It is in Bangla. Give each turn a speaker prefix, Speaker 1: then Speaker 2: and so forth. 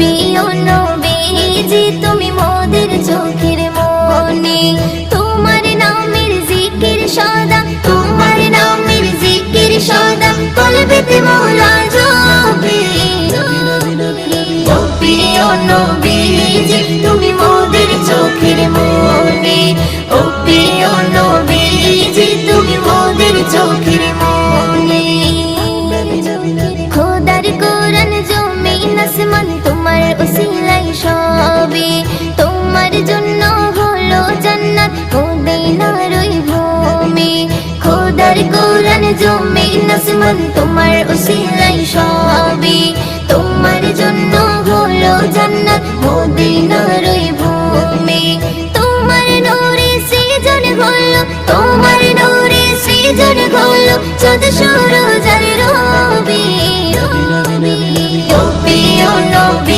Speaker 1: প্রিয় নবীজি তুমি মোদের চোখের মনি, তোমার নামের জিকির সদা, তোমার নামের জিকির সদা কলবেতে মওলা জপে। ও প্রিয় নবীজি তুমি মোদের চোখের মনি, ও প্রিয় নবীজি তুমি মোদের চোখের মনি। খোদার কোরআন জমিন আসমান তোমার উসিলাই সবে, তোমার জন্য হলো জান্নাত মদিনার ওই ভূমি। খোদার কোরআন জমিন আসমান তোমার উসিলাই সবে, তোমার জন্য